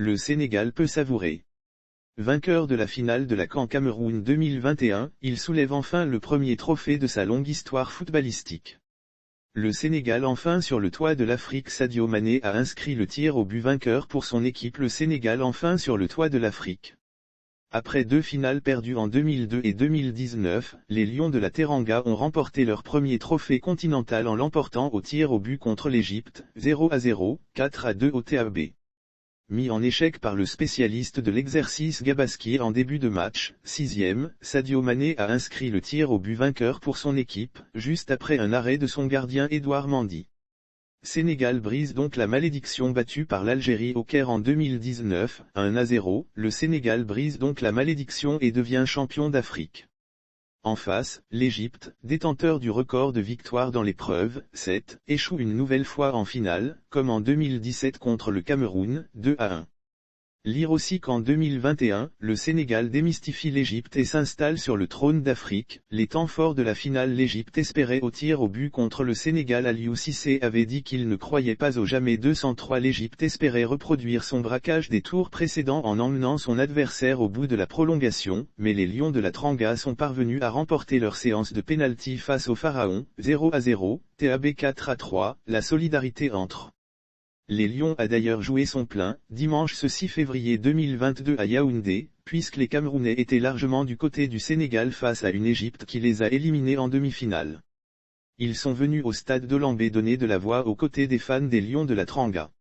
le Sénégal peut savourer. Vainqueur de la finale de la CAN Cameroun 2021, il soulève enfin le premier trophée de sa longue histoire footballistique. Le Sénégal enfin sur le toit de l'Afrique. Sadio Mané a inscrit le tir au but vainqueur pour son équipe. Le Sénégal enfin sur le toit de l'Afrique. Après 2 finales perdues en 2002 et 2019, les Lions de la Teranga ont remporté leur premier trophée continental en l'emportant au tir au but contre l'Égypte, 0-0, 4-2 au TAB. Mis en échec par le spécialiste de l'exercice Gabaski en début de match, 6e, Sadio Mané a inscrit le tir au but vainqueur pour son équipe, juste après un arrêt de son gardien Edouard Mendy. Sénégal brise donc la malédiction battue par l'Algérie au Caire en 2019, 1-0, le Sénégal brise donc la malédiction et devient champion d'Afrique. En face, l'Égypte, détenteur du record de victoires dans l'épreuve, 7, échoue une nouvelle fois en finale, comme en 2017 contre le Cameroun, 2-1. Lire aussi qu'en 2021, le Sénégal démystifie l'Égypte et s'installe sur le trône d'Afrique. Les temps forts de la finale. L'Égypte espérait au tir au but contre le Sénégal. Aliou Cissé avait dit qu'il ne croyait pas au jamais 203. L'Égypte espérait reproduire son braquage des tours précédents en emmenant son adversaire au bout de la prolongation, mais les Lions de la Teranga sont parvenus à remporter leur séance de pénalty face au Pharaon, 0-0, TAB 4-3, la solidarité entre les Lions a d'ailleurs joué son plein, dimanche ce 6 février 2022 à Yaoundé, puisque les Camerounais étaient largement du côté du Sénégal face à une Égypte qui les a éliminés en demi-finale. Ils sont venus au stade d'Olambé donner de la voix aux côtés des fans des Lions de la Teranga.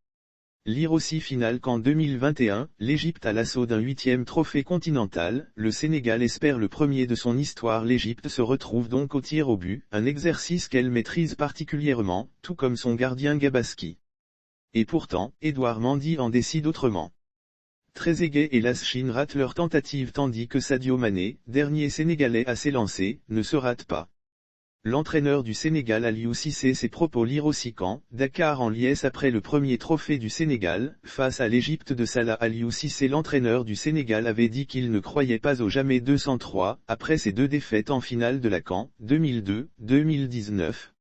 Lire aussi finale qu'en 2021, l'Égypte à l'assaut d'un 8e trophée continental, le Sénégal espère le premier de son histoire. L'Égypte se retrouve donc au tir au but, un exercice qu'elle maîtrise particulièrement, tout comme son gardien Gabaski. Et pourtant, Edouard Mendy en décide autrement. Trezeguet et Laschin ratent leur tentative tandis que Sadio Mané, dernier Sénégalais à s'élancer, ne se rate pas. L'entraîneur du Sénégal Aliou Cissé ses propos. Lire aussi qu'en Dakar en liesse après le premier trophée du Sénégal, face à l'Égypte de Salah. Aliou Cissé l'entraîneur du Sénégal avait dit qu'il ne croyait pas au jamais 203, après ses 2 défaites en finale de la CAN, 2002-2019.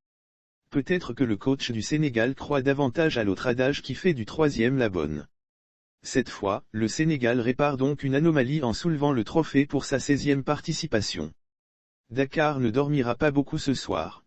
Peut-être que le coach du Sénégal croit davantage à l'autre adage qui fait du 3e la bonne. Cette fois, le Sénégal répare donc une anomalie en soulevant le trophée pour sa 16e participation. Dakar ne dormira pas beaucoup ce soir.